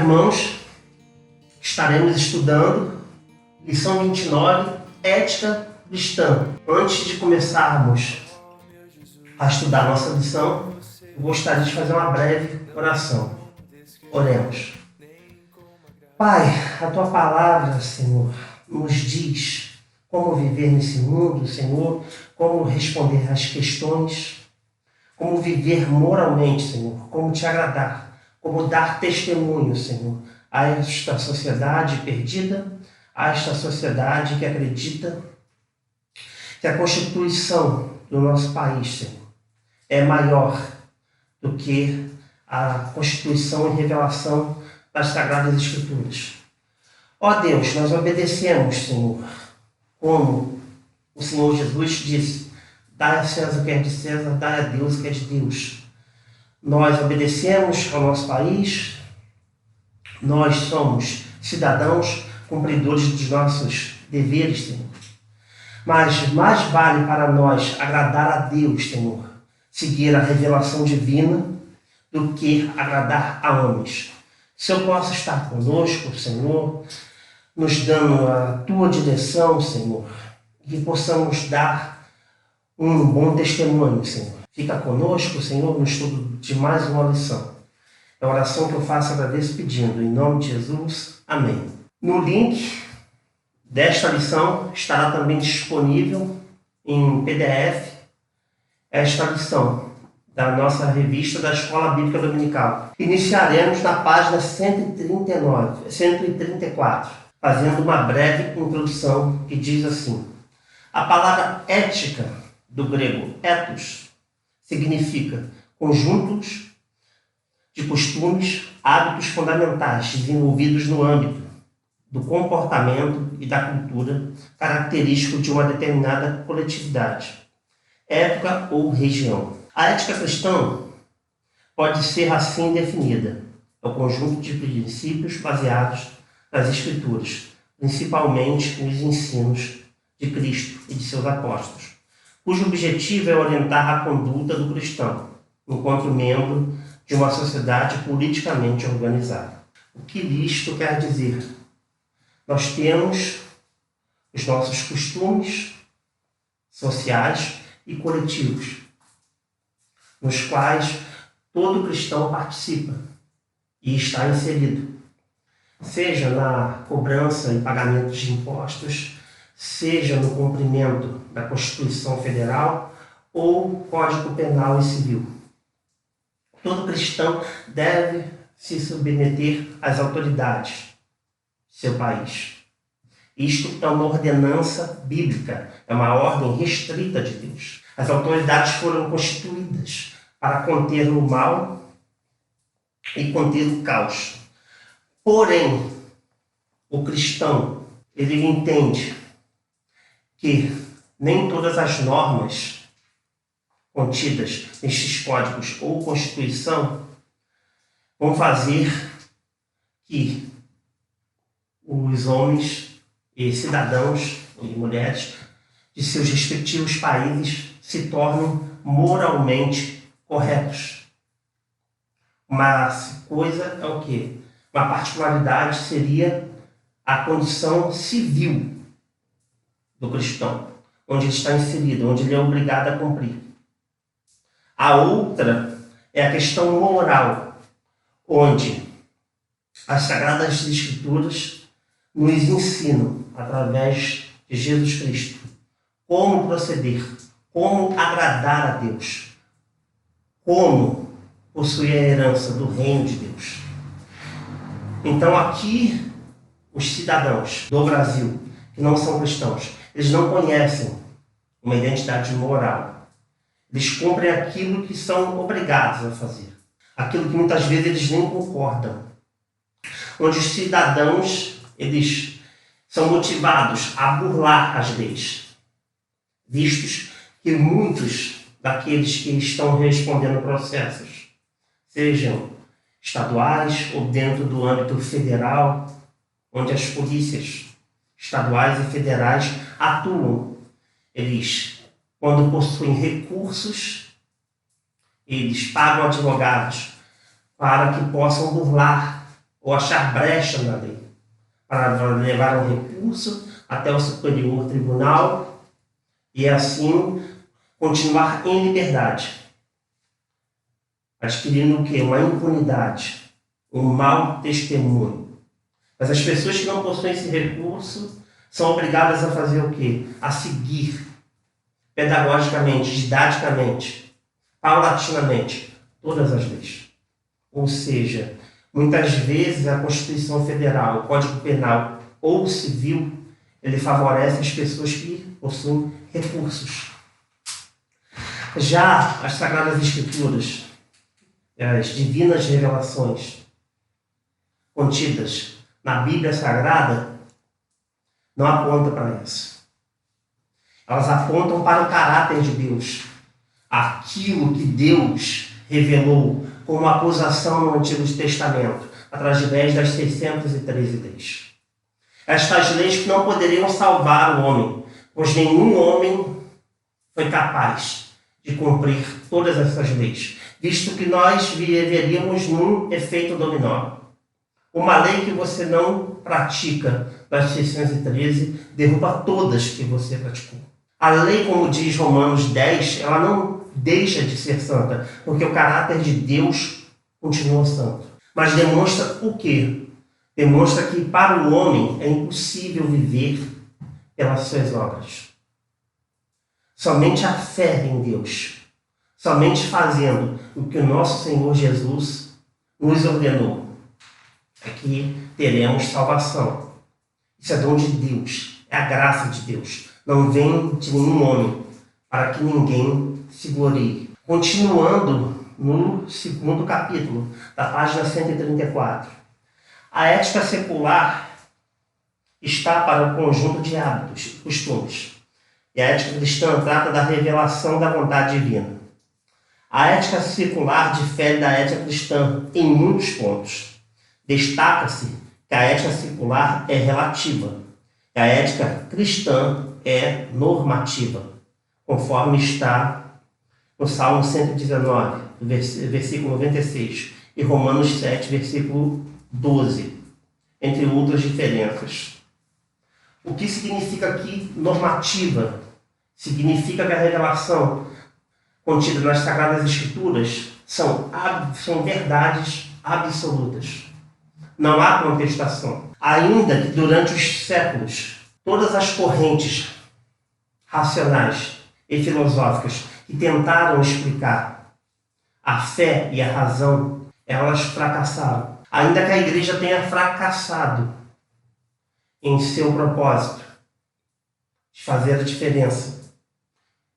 irmãos, estaremos estudando lição 29, Ética Cristã. Antes de começarmos a estudar a nossa lição, eu gostaria de fazer uma breve oração. Oremos. Pai, a Tua palavra, Senhor, nos diz como viver nesse mundo, Senhor, como responder às questões, como viver moralmente, Senhor, como Te agradar, como dar testemunho, Senhor, a esta sociedade perdida, a esta sociedade que acredita que a Constituição do nosso país, Senhor, é maior do que a Constituição e revelação das Sagradas Escrituras. Ó Deus, nós obedecemos, Senhor, como o Senhor Jesus disse: dai a César o que é de César, dai a Deus o que é de Deus. Nós obedecemos ao nosso país, nós somos cidadãos, cumpridores dos nossos deveres, Senhor. Mas mais vale para nós agradar a Deus, Senhor, seguir a revelação divina, do que agradar a homens. Se eu posso estar conosco, Senhor, nos dando a Tua direção, Senhor, que possamos dar um bom testemunho, Senhor. Fica conosco, Senhor, no estudo de mais uma lição. É a oração que eu faço, agradeço pedindo. Em nome de Jesus, amém. No link desta lição estará também disponível em PDF esta lição da nossa revista da Escola Bíblica Dominical. Iniciaremos na página 134, fazendo uma breve introdução que diz assim: a palavra ética, do grego ethos, significa conjuntos de costumes, hábitos fundamentais desenvolvidos no âmbito do comportamento e da cultura característico de uma determinada coletividade, época ou região. A ética cristã pode ser assim definida: é o conjunto de princípios baseados nas Escrituras, principalmente nos ensinos de Cristo e de seus apóstolos, cujo objetivo é orientar a conduta do cristão, enquanto membro de uma sociedade politicamente organizada. O que isto quer dizer? Nós temos os nossos costumes sociais e coletivos, nos quais todo cristão participa e está inserido, seja na cobrança e pagamento de impostos, seja no cumprimento da Constituição Federal ou Código Penal e Civil. Todo cristão deve se submeter às autoridades de seu país. Isto é uma ordenança bíblica, é uma ordem restrita de Deus. As autoridades foram constituídas para conter o mal e conter o caos. Porém, o cristão, ele entende que nem todas as normas contidas nestes códigos ou Constituição vão fazer que os homens e cidadãos e mulheres de seus respectivos países se tornem moralmente corretos. Uma coisa é o quê? Uma particularidade seria a condição civil do cristão, onde ele está inserido, onde ele é obrigado a cumprir. A outra é a questão moral, onde as Sagradas Escrituras nos ensinam, através de Jesus Cristo, como proceder, como agradar a Deus, como possuir a herança do reino de Deus. Então aqui, os cidadãos do Brasil, que não são cristãos, eles não conhecem uma identidade moral. Eles cumprem aquilo que são obrigados a fazer, aquilo que muitas vezes eles nem concordam. Onde os cidadãos, eles são motivados a burlar as leis, vistos que muitos daqueles que estão respondendo processos, sejam estaduais ou dentro do âmbito federal, onde as polícias estaduais e federais atuam. Eles, quando possuem recursos, eles pagam advogados para que possam burlar ou achar brecha na lei, para levar um recurso até o superior tribunal e assim continuar em liberdade, adquirindo o quê? Uma impunidade, um mau testemunho. Mas as pessoas que não possuem esse recurso são obrigadas a fazer o quê? A seguir pedagogicamente, didaticamente, paulatinamente, todas as leis. Ou seja, muitas vezes a Constituição Federal, o Código Penal ou Civil, ele favorece as pessoas que possuem recursos. Já as Sagradas Escrituras, as divinas revelações contidas na Bíblia Sagrada, não apontam para isso. Elas apontam para o caráter de Deus, aquilo que Deus revelou como acusação no Antigo Testamento, através das 613 leis. Estas leis que não poderiam salvar o homem, pois nenhum homem foi capaz de cumprir todas essas leis, visto que nós viveríamos num efeito dominó. Uma lei que você não pratica das 613 derruba todas que você praticou. A lei, como diz Romanos 10, ela não deixa de ser santa, porque o caráter de Deus continua santo. Mas demonstra o quê? Demonstra que para o homem é impossível viver pelas suas obras. Somente a fé em Deus, somente fazendo o que o nosso Senhor Jesus nos ordenou, é que teremos salvação. Isso é dom de Deus, é a graça de Deus. Não vem de nenhum homem, para que ninguém se glorie. Continuando no segundo capítulo, da página 134. A ética secular está para o conjunto de hábitos e costumes. E a ética cristã trata da revelação da vontade divina. A ética secular difere da ética cristã em muitos pontos. Destaca-se que a ética secular é relativa, e a ética cristã é normativa, conforme está no Salmo 119, versículo 96, e Romanos 7, versículo 12, entre outras diferenças. O que significa aqui normativa? Significa que a revelação contida nas Sagradas Escrituras são verdades absolutas. Não há contestação. Ainda que durante os séculos, todas as correntes racionais e filosóficas que tentaram explicar a fé e a razão, elas fracassaram. Ainda que a igreja tenha fracassado em seu propósito de fazer a diferença,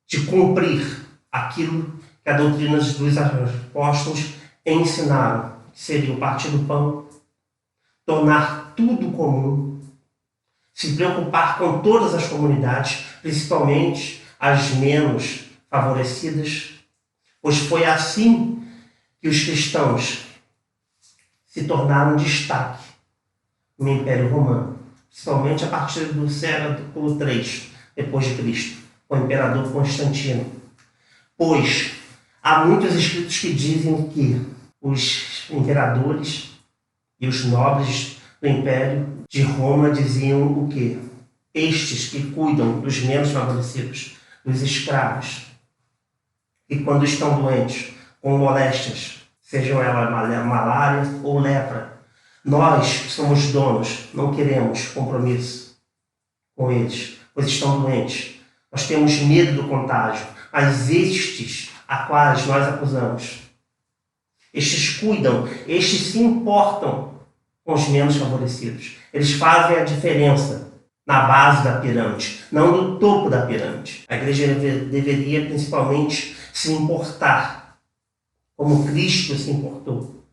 de cumprir aquilo que a doutrina dos apóstolos ensinaram, que seria o partir do pão, tornar tudo comum, se preocupar com todas as comunidades, principalmente as menos favorecidas, pois foi assim que os cristãos se tornaram destaque no Império Romano, principalmente a partir do século III depois de Cristo, com o imperador Constantino. Pois há muitos escritos que dizem que os imperadores e os nobres do Império de Roma diziam o quê? Estes que cuidam dos menos favorecidos, dos escravos, e quando estão doentes, com moléstias, sejam elas malária ou lepra, nós que somos donos, não queremos compromisso com eles, pois estão doentes. Nós temos medo do contágio, mas estes a quais nós acusamos, estes cuidam, estes se importam com os menos favorecidos. Eles fazem a diferença na base da pirâmide, não no topo da pirâmide. A igreja deveria principalmente se importar, como Cristo se importou,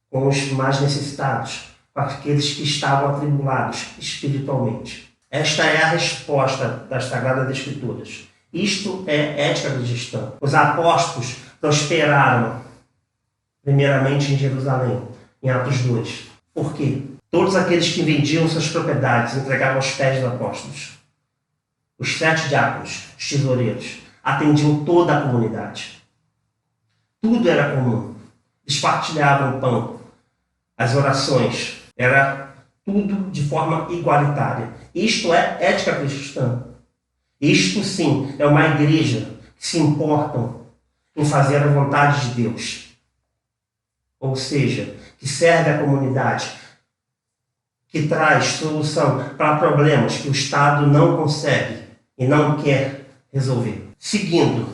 com os mais necessitados, com aqueles que estavam atribulados espiritualmente. Esta é a resposta das Sagradas Escrituras. Isto é ética cristã. Os apóstolos prosperaram primeiramente em Jerusalém, em Atos 2. Por quê? Todos aqueles que vendiam suas propriedades entregavam aos pés dos apóstolos. Os 7 diáconos, os tesoureiros, atendiam toda a comunidade. Tudo era comum. Eles partilhavam o pão. as orações, era tudo de forma igualitária. Isto é ética cristã. Isto sim é uma igreja que se importam em fazer a vontade de Deus. Ou seja, que serve à comunidade, que traz solução para problemas que o Estado não consegue e não quer resolver. Seguindo,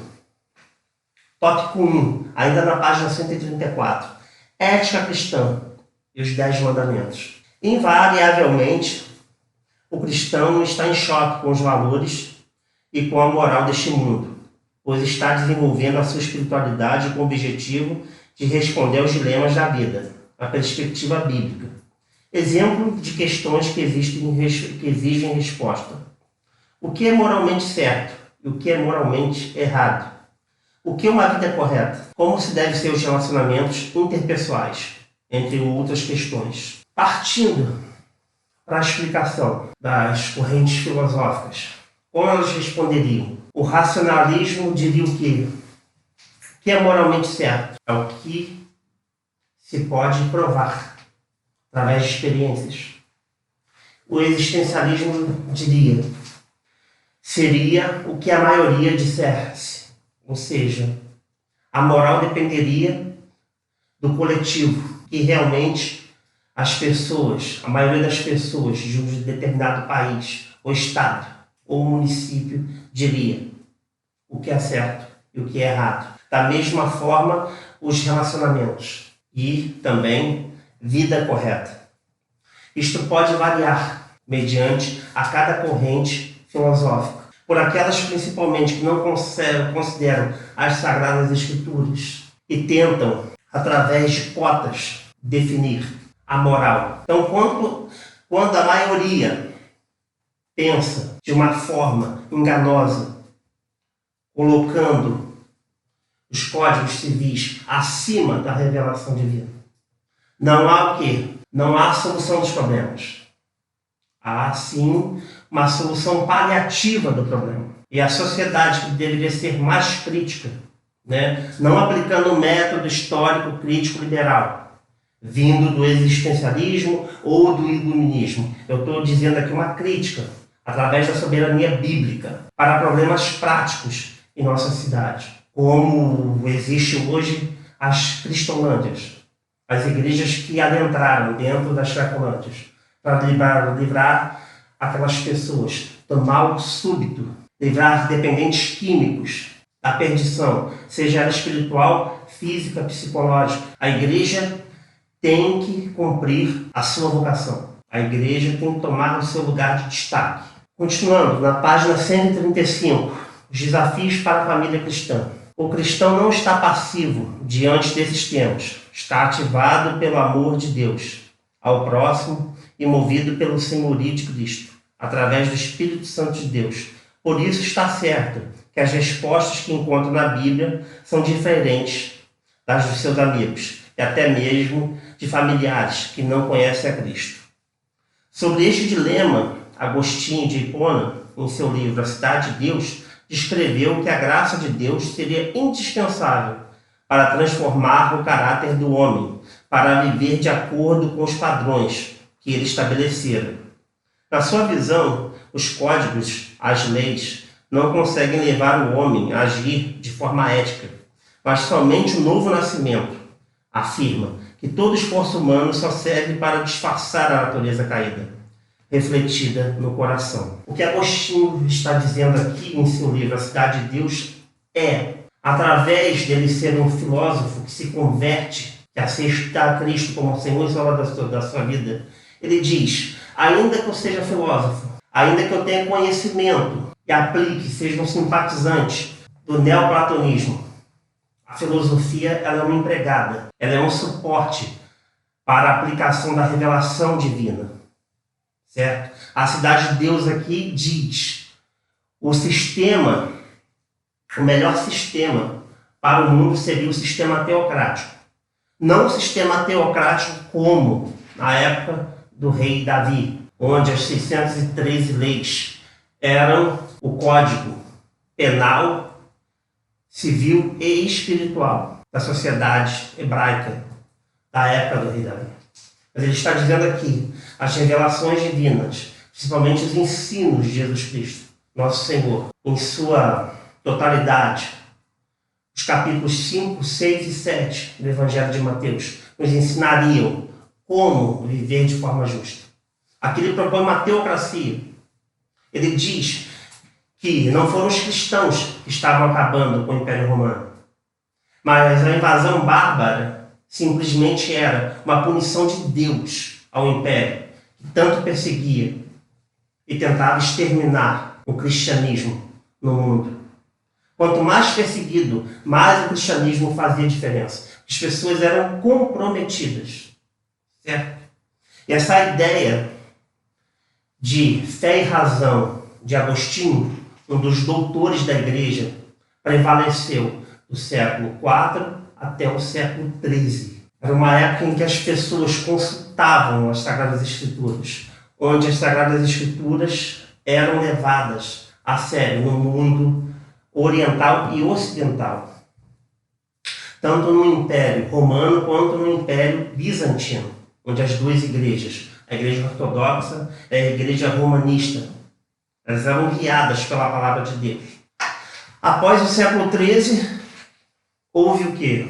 tópico 1, ainda na página 134, ética cristã e os 10 mandamentos. Invariavelmente, o cristão está em choque com os valores e com a moral deste mundo, pois está desenvolvendo a sua espiritualidade com o objetivo de responder aos dilemas da vida, a perspectiva bíblica. Exemplo de questões que exigem resposta. O que é moralmente certo e o que é moralmente errado? O que é uma vida correta? Como se devem ser os relacionamentos interpessoais? Entre outras questões. Partindo para a explicação das correntes filosóficas, como elas responderiam? O racionalismo diria o quê? O que é moralmente certo? É o que se pode provar através de experiências. O existencialismo diria, seria o que a maioria dissesse, ou seja, a moral dependeria do coletivo, que realmente as pessoas, a maioria das pessoas de um determinado país, ou estado, ou município, diria o que é certo e o que é errado. Da mesma forma, os relacionamentos e também vida correta. Isto pode variar mediante a cada corrente filosófica, por aquelas principalmente que não consideram as Sagradas Escrituras e tentam, através de cotas, definir a moral. Então, quando a maioria pensa de uma forma enganosa, colocando os códigos civis acima da revelação divina, não há o quê? Não há solução dos problemas. Há, sim, uma solução paliativa do problema. E a sociedade que deveria ser mais crítica, não aplicando o método histórico crítico liberal, vindo do existencialismo ou do iluminismo. Eu estou dizendo aqui uma crítica, através da soberania bíblica, para problemas práticos em nossa cidade, como existe hoje as cristolândias, as igrejas que adentraram dentro das cracolândias, para livrar aquelas pessoas do mal súbito, livrar dependentes químicos da perdição, seja ela espiritual, física, psicológica. A igreja tem que cumprir a sua vocação. A igreja tem que tomar o seu lugar de destaque. Continuando, na página 135, os desafios para a família cristã. O cristão não está passivo diante desses temas. Está ativado pelo amor de Deus ao próximo e movido pelo senhorio de Cristo, através do Espírito Santo de Deus. Por isso está certo que as respostas que encontra na Bíblia são diferentes das dos seus amigos e até mesmo de familiares que não conhecem a Cristo. Sobre este dilema, Agostinho de Hipona, em seu livro A Cidade de Deus, descreveu que a graça de Deus seria indispensável para transformar o caráter do homem, para viver de acordo com os padrões que ele estabelecera. Na sua visão, os códigos, as leis, não conseguem levar o homem a agir de forma ética, mas somente o novo nascimento afirma que todo esforço humano só serve para disfarçar a natureza caída, refletida no coração. O que Agostinho está dizendo aqui em seu livro A Cidade de Deus é, através dele ser um filósofo que se converte, que aceita a Cristo como Senhor e Salvador da sua vida, ele diz, ainda que eu seja filósofo, ainda que eu tenha conhecimento e aplique, seja um simpatizante do neoplatonismo, a filosofia ela é uma empregada, ela é um suporte para a aplicação da revelação divina. Certo? A Cidade de Deus aqui diz o melhor sistema para o mundo seria o sistema teocrático. Não o sistema teocrático como na época do rei Davi, onde as 613 leis eram o código penal, civil e espiritual da sociedade hebraica da época do rei Davi. Mas ele está dizendo aqui, as revelações divinas, principalmente os ensinos de Jesus Cristo, nosso Senhor, em sua totalidade, os capítulos 5, 6 e 7 do Evangelho de Mateus, nos ensinariam como viver de forma justa. Aqui ele propõe uma teocracia. Ele diz que não foram os cristãos que estavam acabando com o Império Romano, mas a invasão bárbara simplesmente era uma punição de Deus ao Império, que tanto perseguia e tentava exterminar o cristianismo no mundo. Quanto mais perseguido, mais o cristianismo fazia diferença. As pessoas eram comprometidas. Certo? E essa ideia de fé e razão de Agostinho, um dos doutores da igreja, prevaleceu do século IV até o século XIII. Era uma época em que as pessoas consultavam as Sagradas Escrituras, onde as Sagradas Escrituras eram levadas a sério no mundo oriental e ocidental, tanto no Império Romano quanto no Império Bizantino, onde as duas igrejas, a Igreja Ortodoxa e a Igreja Romanista, elas eram guiadas pela Palavra de Deus. Após o século XIII, houve o quê?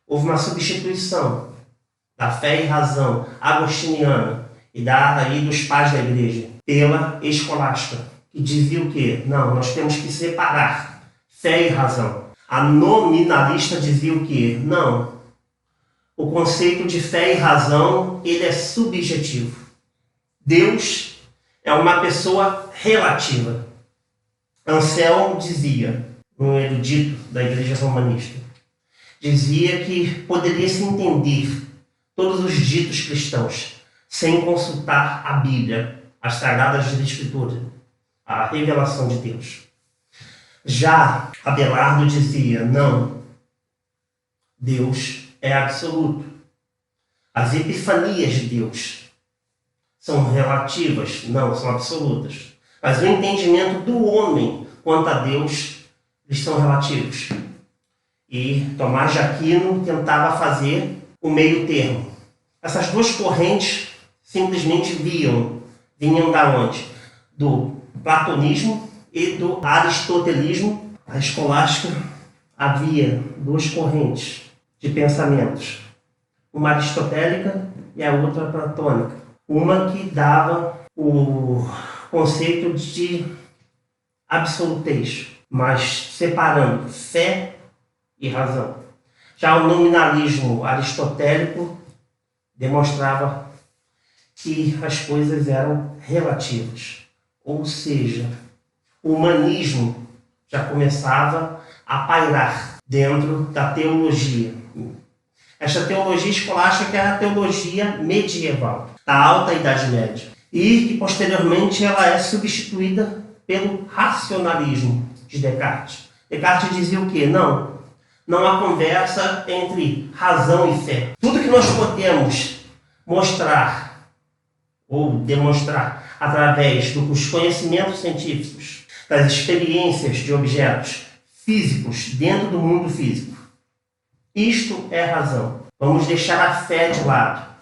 Houve uma substituição da fé e razão agostiniana e dos pais da igreja pela escolástica, que dizia o quê? Não, nós temos que separar fé e razão. A nominalista dizia o quê? Não, o conceito de fé e razão, ele é subjetivo. Deus é uma pessoa relativa. Anselmo dizia, um erudito da igreja romanista, dizia que poderia-se entender todos os ditos cristãos sem consultar a Bíblia, as Sagradas Escrituras, a revelação de Deus. Já Abelardo dizia, não, Deus é absoluto. As epifanias de Deus são relativas? Não, são absolutas. Mas o entendimento do homem quanto a Deus, eles são relativos. E Tomás de Aquino tentava fazer o meio termo. Essas duas correntes simplesmente vinham da onde? Do platonismo e do aristotelismo. A escolástica havia duas correntes de pensamentos, uma aristotélica e a outra platônica. Uma que dava o conceito de absolutez, mas separando fé e razão. Já o nominalismo aristotélico demonstrava que as coisas eram relativas, ou seja, o humanismo já começava a pairar dentro da teologia. Esta teologia escolástica é a teologia medieval, da Alta Idade Média, e que posteriormente ela é substituída pelo racionalismo de Descartes. Descartes dizia o quê? Não há conversa entre razão e fé. Tudo que nós podemos mostrar ou demonstrar através dos conhecimentos científicos, das experiências de objetos físicos dentro do mundo físico, isto é razão. Vamos deixar a fé de lado.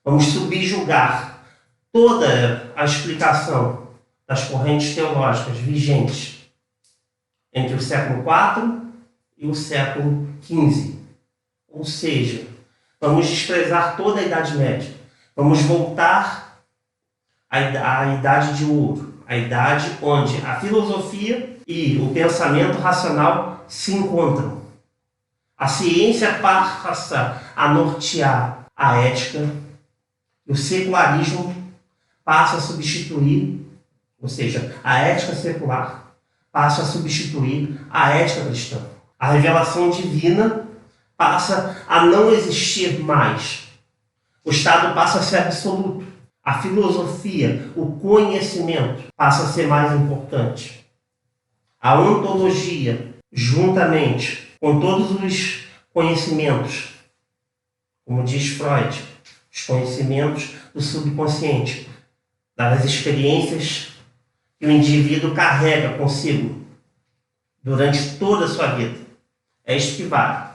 Vamos subjugar toda a explicação das correntes teológicas vigentes entre o século IV e o século XV. Ou seja, vamos desprezar toda a Idade Média. Vamos voltar à Idade de Ouro, a idade onde a filosofia e o pensamento racional se encontram. A ciência passa a nortear a ética e o secularismo passa a substituir, ou seja, a ética secular passa a substituir a ética cristã. A revelação divina passa a não existir mais. O Estado passa a ser absoluto. A filosofia, o conhecimento passa a ser mais importante. A ontologia, juntamente com todos os conhecimentos, como diz Freud, os conhecimentos do subconsciente, das experiências que o indivíduo carrega consigo durante toda a sua vida. É isto que vale.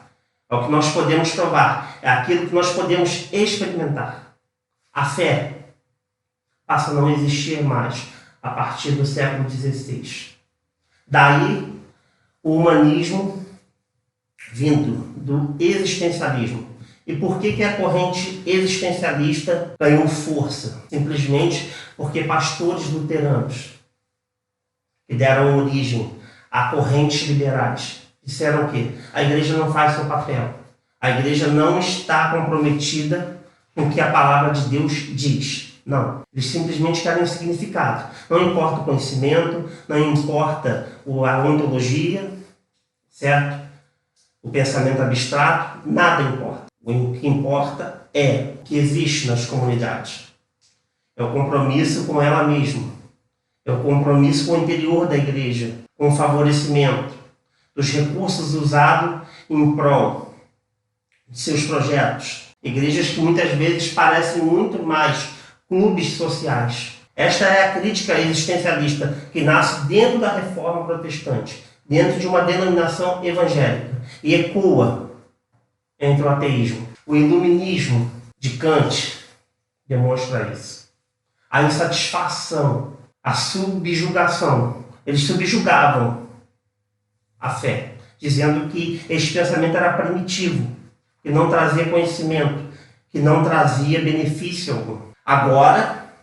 É o que nós podemos provar. É aquilo que nós podemos experimentar. A fé passa a não existir mais a partir do século XVI. Daí o humanismo vindo do existencialismo. E por que a corrente existencialista ganhou força? Simplesmente porque pastores luteranos, que deram origem a correntes liberais, disseram o quê? A igreja não faz seu papel. A igreja não está comprometida com o que a palavra de Deus diz. Não. Eles simplesmente querem um significado. Não importa o conhecimento, não importa a ontologia, certo? O pensamento abstrato, nada importa. O que importa é o que existe nas comunidades. É o compromisso com ela mesma. É o compromisso com o interior da igreja, com o favorecimento dos recursos usados em prol de seus projetos. Igrejas que muitas vezes parecem muito mais clubes sociais. Esta é a crítica existencialista que nasce dentro da reforma protestante, dentro de uma denominação evangélica, e ecoa entre o ateísmo. O iluminismo de Kant demonstra isso. A insatisfação, a subjugação. Eles subjugavam a fé, dizendo que este pensamento era primitivo, que não trazia conhecimento, que não trazia benefício algum. Agora,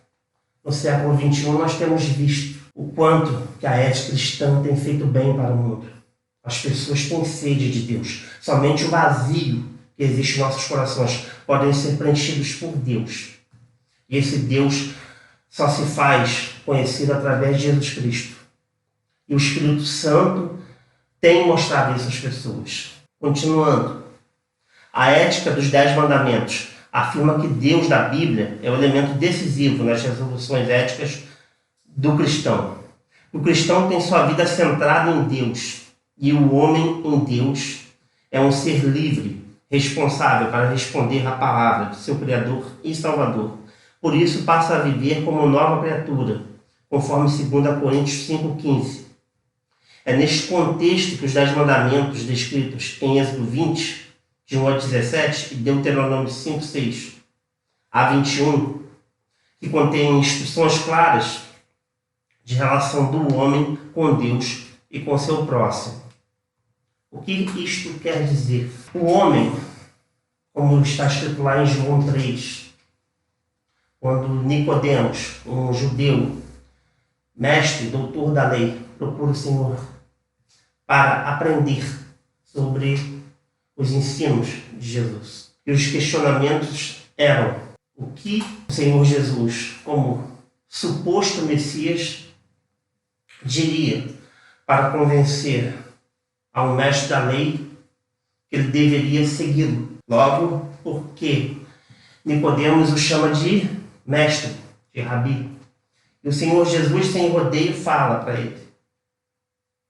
no século XXI, nós temos visto o quanto que a ética cristã tem feito bem para o mundo. As pessoas têm sede de Deus. Somente o vazio que existe em nossos corações podem ser preenchidos por Deus. E esse Deus só se faz conhecido através de Jesus Cristo. E o Espírito Santo tem mostrado isso às pessoas. Continuando, a ética dos 10 mandamentos afirma que Deus da Bíblia é o elemento decisivo nas resoluções éticas do cristão. O cristão tem sua vida centrada em Deus, e o homem em Deus é um ser livre, responsável para responder à palavra do seu Criador e Salvador. Por isso passa a viver como nova criatura, conforme 2 Coríntios 5,15. É neste contexto que os 10 mandamentos descritos em Êxodo 20, de 1 a 17, e Deuteronômio 5, 6 a 21, que contém instruções claras de relação do homem com Deus e com seu próximo. O que isto quer dizer? O homem, como está escrito lá em João 3, quando Nicodemos, um judeu, mestre, doutor da lei, procura o Senhor para aprender sobre os ensinos de Jesus. E os questionamentos eram: o que o Senhor Jesus, como suposto Messias, diria para convencer ao mestre da lei que ele deveria segui-lo? Logo, porque Nicodemos o chama de mestre, de rabi. E o Senhor Jesus, sem rodeio, fala para ele,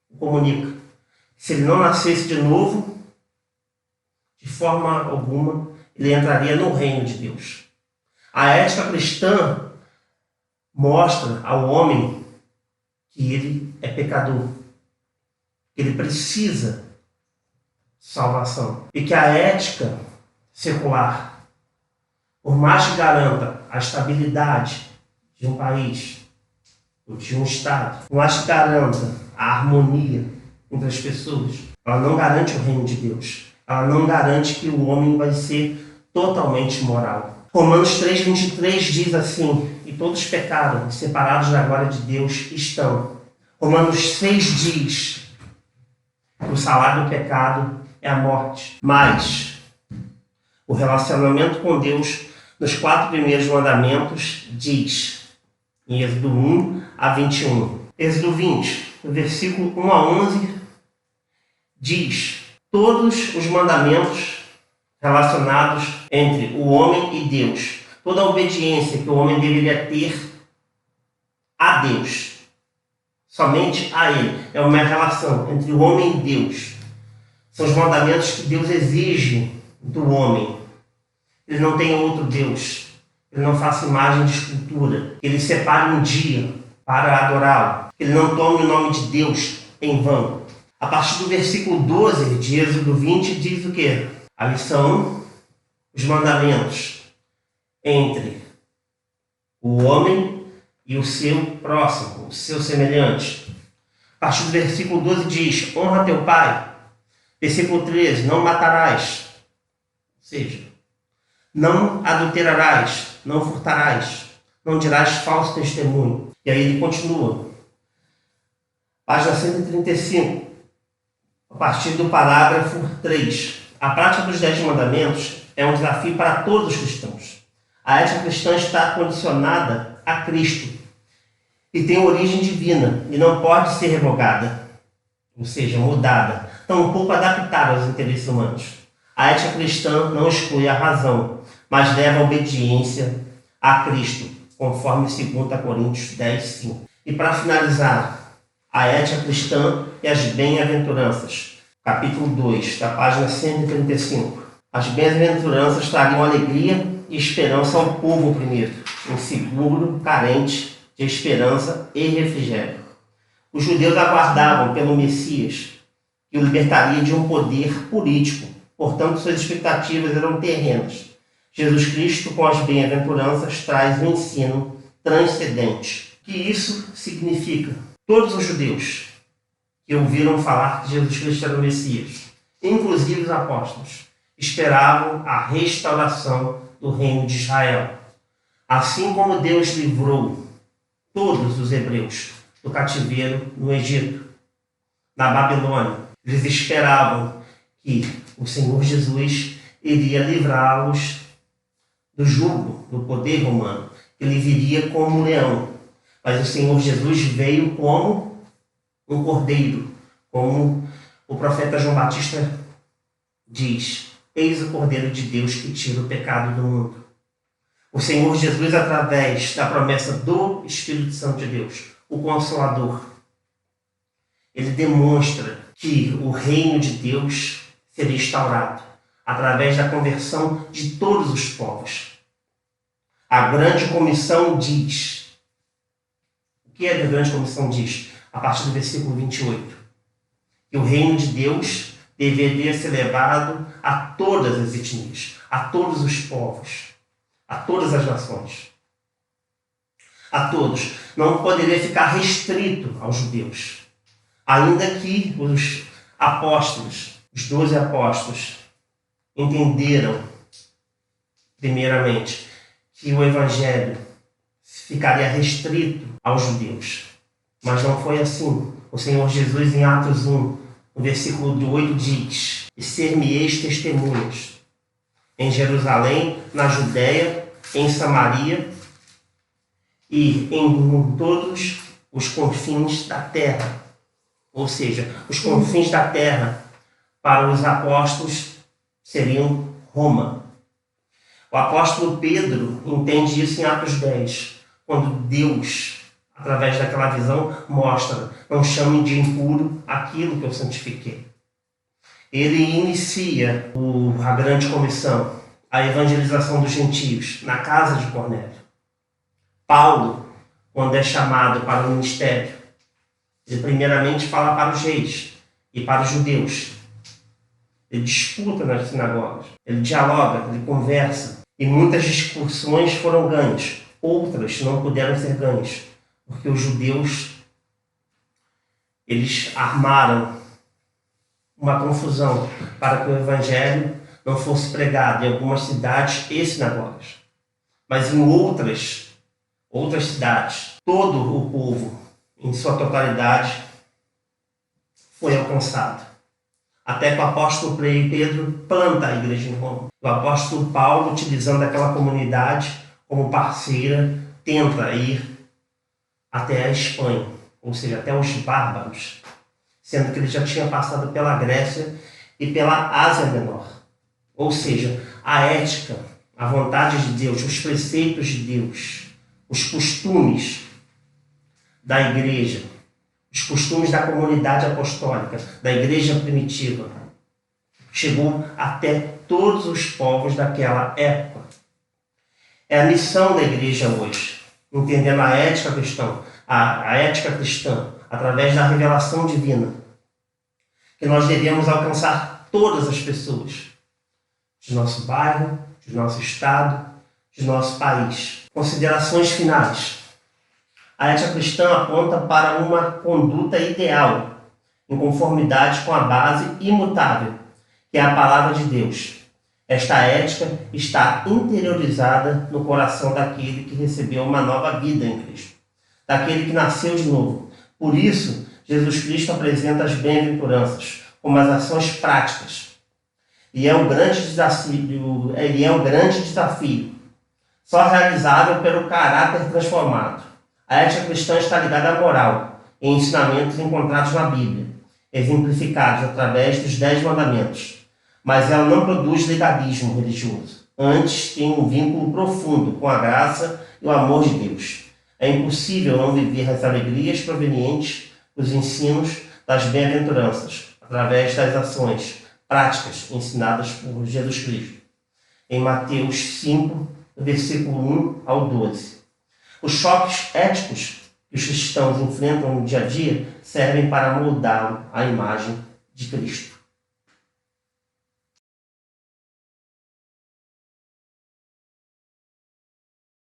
o comunica. Se ele não nascesse de novo, de forma alguma, ele entraria no reino de Deus. A ética cristã mostra ao homem que ele é pecador, que ele precisa de salvação. E que a ética secular, por mais que garanta a estabilidade de um país, ou de um estado, por mais que garanta a harmonia entre as pessoas, ela não garante o reino de Deus. Ela não garante que o homem vai ser totalmente moral. Romanos 3,23 diz assim: e todos pecaram, separados da glória de Deus estão. Romanos 6 diz que o salário do pecado é a morte. Mas o relacionamento com Deus nos 4 primeiros mandamentos diz, em Êxodo 1 a 21. Êxodo 20, no versículo 1 a 11, diz: todos os mandamentos relacionados entre o homem e Deus, toda a obediência que o homem deveria ter a Deus, somente a Ele, é uma relação entre o homem e Deus. São os mandamentos que Deus exige do homem. Ele não tem outro Deus. Ele não faça imagem de escultura. Ele separe um dia para adorá-lo. Ele não tome o nome de Deus em vão. A partir do versículo 12 de Êxodo 20 diz o quê? A lição, os mandamentos entre o homem e o seu próximo, o seu semelhante. A partir do versículo 12 diz: honra teu pai. Versículo 13: não matarás. Ou seja, não adulterarás, não furtarás, não dirás falso testemunho. E aí ele continua. Página 135, a partir do parágrafo 3. A prática dos 10 mandamentos é um desafio para todos os cristãos. A ética cristã está condicionada a Cristo e tem origem divina e não pode ser revogada, ou seja, mudada, tampouco adaptada aos interesses humanos. A ética cristã não exclui a razão, mas leva a obediência a Cristo, conforme 2 Coríntios 10, 5. E para finalizar, a ética cristã e as bem-aventuranças, capítulo 2, da página 135. As bem-aventuranças trariam alegria e esperança ao povo oprimido, inseguro, carente de esperança e refrigério. Os judeus aguardavam pelo Messias, que o libertaria de um poder político, portanto suas expectativas eram terrenas. Jesus Cristo, com as bem-aventuranças, traz um ensino transcendente. O que isso significa? Todos os judeus que ouviram falar que Jesus Cristo era o Messias, inclusive os apóstolos, esperavam a restauração do reino de Israel. Assim como Deus livrou todos os hebreus do cativeiro no Egito, na Babilônia, eles esperavam que o Senhor Jesus iria livrá-los do jugo, do poder romano. Ele viria como um leão. Mas o Senhor Jesus veio como um cordeiro, como o profeta João Batista diz: eis o Cordeiro de Deus que tira o pecado do mundo. O Senhor Jesus, através da promessa do Espírito Santo de Deus, o Consolador, ele demonstra que o reino de Deus seria instaurado através da conversão de todos os povos. A grande comissão diz: o que a grande comissão diz? A partir do versículo 28. Que o reino de Deus deveria ser levado a todas as etnias, a todos os povos, a todas as nações. A todos. Não poderia ficar restrito aos judeus. Ainda que os apóstolos, os 12 apóstolos, entenderam, primeiramente, que o evangelho ficaria restrito aos judeus. Mas não foi assim. O Senhor Jesus, em Atos 1, no versículo 8, diz: e ser-me-eis testemunhas em Jerusalém, na Judéia, em Samaria e em todos os confins da terra. Ou seja, os confins da terra para os apóstolos seriam Roma. O apóstolo Pedro entende isso em Atos 10, quando Deus, através daquela visão, mostra: não chamem de impuro aquilo que eu santifiquei. Ele inicia a grande comissão, a evangelização dos gentios, na casa de Cornélio. Paulo, quando é chamado para o ministério, ele primeiramente fala para os reis e para os judeus. Ele disputa nas sinagogas, ele dialoga, ele conversa. E muitas discussões foram ganhas, outras não puderam ser ganhas, porque os judeus, eles armaram uma confusão para que o evangelho não fosse pregado em algumas cidades e sinagogas. Mas em outras cidades, todo o povo, em sua totalidade, foi alcançado. Até que o apóstolo Pedro planta a igreja em Roma. O apóstolo Paulo, utilizando aquela comunidade como parceira, tenta ir até a Espanha, ou seja, até os bárbaros, sendo que ele já tinha passado pela Grécia e pela Ásia Menor. Ou seja, a ética, a vontade de Deus, os preceitos de Deus, os costumes da igreja, os costumes da comunidade apostólica, da igreja primitiva, chegou até todos os povos daquela época. É a missão da igreja hoje, entendendo a ética cristã, através da revelação divina, que nós devemos alcançar todas as pessoas, de nosso bairro, de nosso estado, de nosso país. Considerações finais. A ética cristã aponta para uma conduta ideal, em conformidade com a base imutável, que é a palavra de Deus. Esta ética está interiorizada no coração daquele que recebeu uma nova vida em Cristo, daquele que nasceu de novo. Por isso, Jesus Cristo apresenta as bem-aventuranças como as ações práticas. E é o grande desafio, só realizável pelo caráter transformado. A ética cristã está ligada à moral e ensinamentos encontrados na Bíblia, exemplificados através dos 10 mandamentos. Mas ela não produz legalismo religioso. Antes, tem um vínculo profundo com a graça e o amor de Deus. É impossível não viver as alegrias provenientes dos ensinos das bem-aventuranças, através das ações práticas ensinadas por Jesus Cristo. Em Mateus 5, versículo 1 ao 12. Os choques éticos que os cristãos enfrentam no dia a dia servem para moldá-lo à imagem de Cristo.